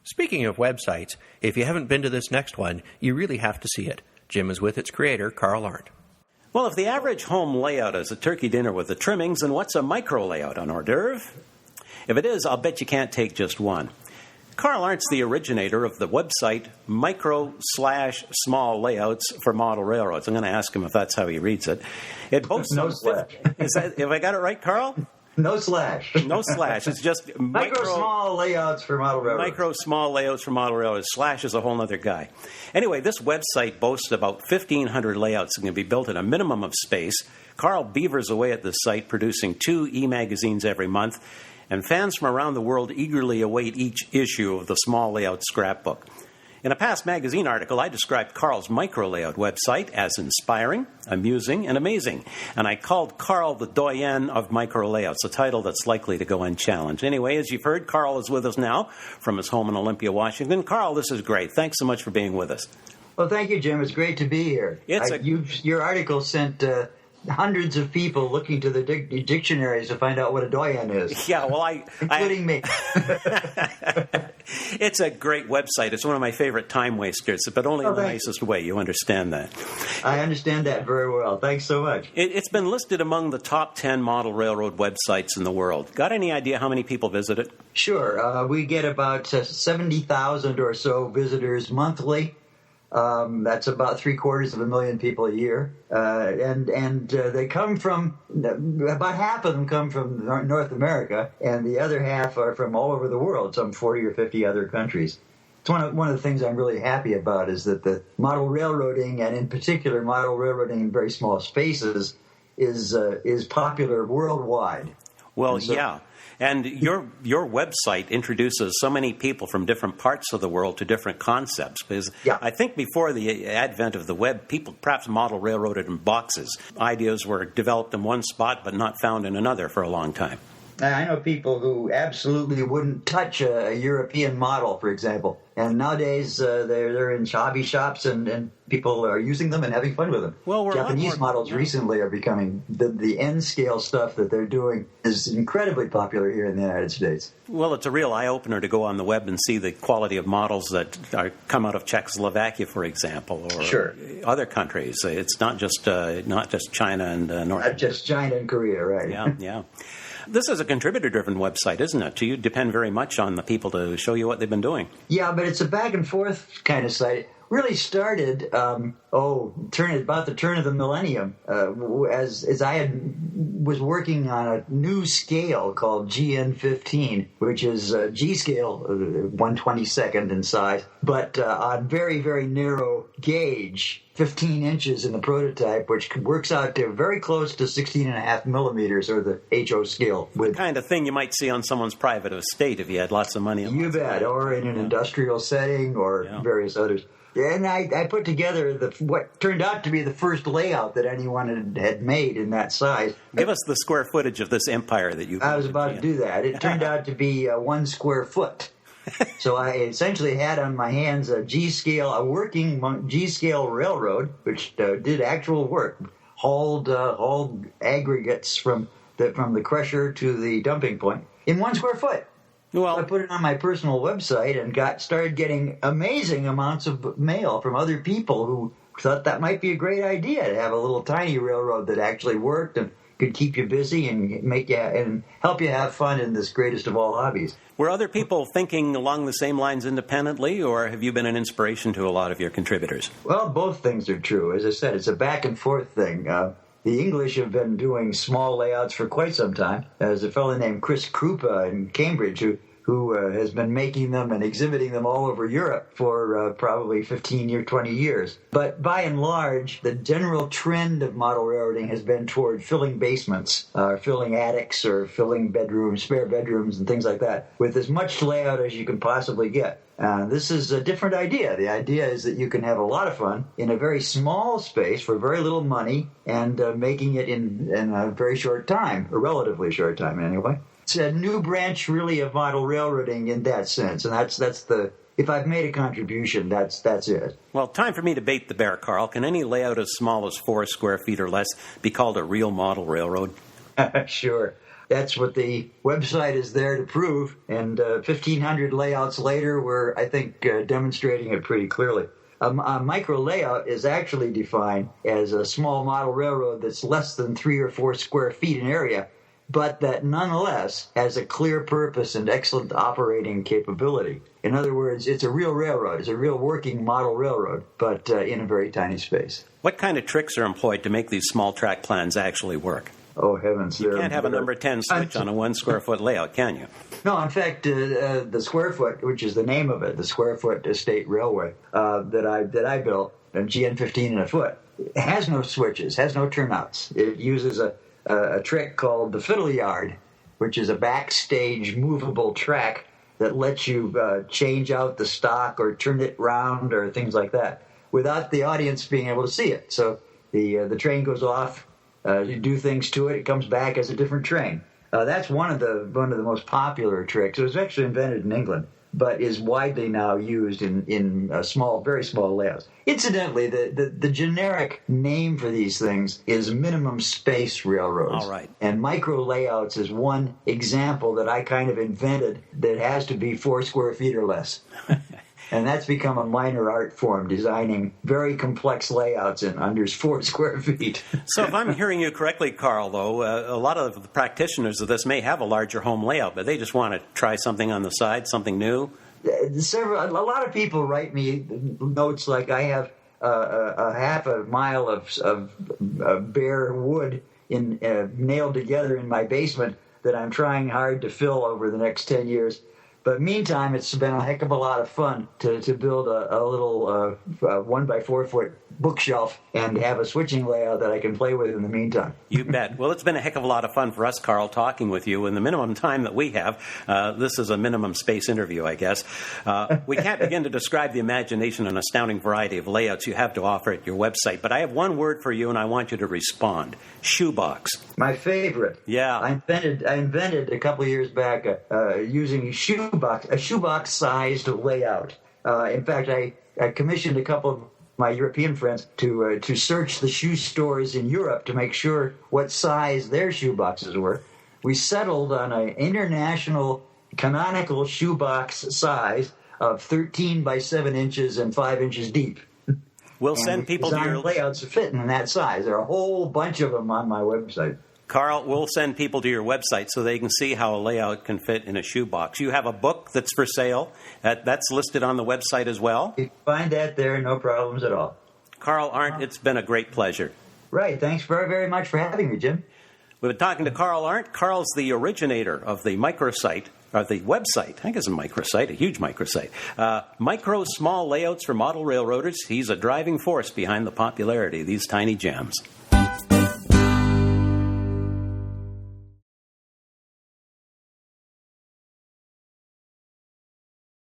Speaking of websites, if you haven't been to this next one, you really have to see it. Jim is with its creator, Carl Arendt. Well, if the average home layout is a turkey dinner with the trimmings, then what's a micro layout, an hors d'oeuvre? If it is, I'll bet you can't take just one. Carl Arendt's the originator of the website micro/small layouts for model railroads. I'm going to ask him if that's how he reads it. It boasts no slash. Have I got it right, Carl? No slash. No slash. It's just small layouts for model railroads. Small layouts for model railroads. Slash is a whole other guy. Anyway, this website boasts about 1,500 layouts that can be built in a minimum of space. Carl beavers away at this site, producing 2 e-magazines every month, and fans from around the world eagerly await each issue of the Small Layout Scrapbook. In a past magazine article, I described Carl's micro-layout website as inspiring, amusing, and amazing. And I called Carl the doyen of micro-layouts, a title that's likely to go unchallenged. Anyway, as you've heard, Carl is with us now from his home in Olympia, Washington. Carl, this is great. Thanks so much for being with us. Well, thank you, Jim. It's great to be here. Your article sent hundreds of people looking to the dictionaries to find out what a doyen is. Yeah, well, including me. It's a great website. It's one of my favorite time wasters, but only in the nicest way. You understand that. I understand that very well. Thanks so much. It's been listed among the top 10 model railroad websites in the world. Got any idea how many people visit it? Sure. We get about 70,000 or so visitors monthly. That's about 750,000 people a year, and they come from about half of them come from North America, and the other half are from all over the world, some 40 or 50 other countries. It's one of the things I'm really happy about is that the model railroading, and in particular model railroading in very small spaces, is popular worldwide. Well, yeah. And your website introduces so many people from different parts of the world to different concepts. Because I think before the advent of the web, people perhaps model railroaded in boxes. Ideas were developed in one spot but not found in another for a long time. I know people who absolutely wouldn't touch a European model, for example. And nowadays, they're in hobby shops, and people are using them and having fun with them. Well, Japanese models recently are becoming, the N-scale stuff that they're doing is incredibly popular here in the United States. Well, it's a real eye-opener to go on the web and see the quality of models that come out of Czechoslovakia, for example, or other countries. It's not just China and North. Not just China and Korea, right? Yeah. This is a contributor-driven website, isn't it? You depend very much on the people to show you what they've been doing. Yeah, but it's a back-and-forth kind of site. Really started, about the turn of the millennium, as I was working on a new scale called GN15, which is G scale, 1/22nd in size, but on very, very narrow gauge, 15 inches in the prototype, which works out to very close to 16.5 millimeters, or the HO scale. The kind of thing you might see on someone's private estate if you had lots of money. You bet, or in an industrial setting, or various others. And I put together what turned out to be the first layout that anyone had made in that size. Give us the square footage of this empire that you... I was about to do that. It turned out to be 1 square foot. So I essentially had on my hands a working G-scale railroad, which did actual work, hauled aggregates from the crusher to the dumping point in 1 square foot. Well, I put it on my personal website and started getting amazing amounts of mail from other people who thought that might be a great idea to have a little tiny railroad that actually worked and could keep you busy and help you have fun in this greatest of all hobbies. Were other people thinking along the same lines independently, or have you been an inspiration to a lot of your contributors? Well, both things are true. As I said, it's a back and forth thing. The English have been doing small layouts for quite some time. There's a fellow named Chris Krupa in Cambridge who has been making them and exhibiting them all over Europe for probably 15 or 20 years. But by and large, the general trend of model railroading has been toward filling basements, filling attics, or filling bedrooms, spare bedrooms, and things like that, with as much layout as you can possibly get. This is a different idea. The idea is that you can have a lot of fun in a very small space for very little money, and making it in a very short time, a relatively short time anyway. It's a new branch, really, of model railroading in that sense, and that's the. If I've made a contribution, that's it. Well, time for me to bait the bear, Carl. Can any layout as small as 4 square feet or less be called a real model railroad? Sure. That's what the website is there to prove. And 1,500 layouts later, we're, I think, demonstrating it pretty clearly. A micro layout is actually defined as a small model railroad that's less than 3 or 4 square feet in area, but that nonetheless has a clear purpose and excellent operating capability. In other words, it's a real railroad. It's a real working model railroad, but in a very tiny space. What kind of tricks are employed to make these small track plans actually work? Oh, heavens. You can't have a number 10 switch on a 1 square foot layout, can you? No, in fact, the Square Foot, which is the name of it, the Square Foot Estate Railway that I built, a GN15 and a foot, has no switches, has no turnouts. It uses a trick called the fiddle yard, which is a backstage movable track that lets you change out the stock or turn it round or things like that without the audience being able to see it. So the train goes off, you do things to it, it comes back as a different train. That's one of the most popular tricks. It was actually invented in England, but is widely now used in very small layouts. Incidentally, the generic name for these things is minimum space railroads. All right. And micro layouts is one example that I kind of invented that has to be 4 square feet or less. And that's become a minor art form, designing very complex layouts in under 4 square feet. So if I'm hearing you correctly, Carl, though, a lot of the practitioners of this may have a larger home layout, but they just want to try something on the side, something new. A lot of people write me notes like I have a half a mile of bare wood nailed together in my basement that I'm trying hard to fill over the next 10 years. But meantime, it's been a heck of a lot of fun to build a little 1 by 4 foot bookshelf and have a switching layout that I can play with in the meantime. You bet. Well, it's been a heck of a lot of fun for us, Carl, talking with you. In the minimum time that we have, this is a minimum space interview, I guess. We can't begin to describe the imagination and astounding variety of layouts you have to offer at your website, but I have one word for you, and I want you to respond. Shoebox. My favorite. Yeah. I invented a couple of years back using a shoebox-sized layout. In fact, I commissioned a couple of my European friends to search the shoe stores in Europe to make sure what size their shoeboxes were. We settled on an international canonical shoebox size of 13 by 7 inches and 5 inches deep. We'll send people to your layouts to fit in that size. There are a whole bunch of them on my website. Carl, we'll send people to your website so they can see how a layout can fit in a shoebox. You have a book that's for sale. That's listed on the website as well. You can find that there, no problems at all. Carl Arendt, it's been a great pleasure. Right. Thanks very, very much for having me, Jim. We've been talking to Carl Arendt. Carl's the originator of the microsite, or the website. I think it's a microsite, a huge microsite. Micro small layouts for model railroaders. He's a driving force behind the popularity of these tiny gems.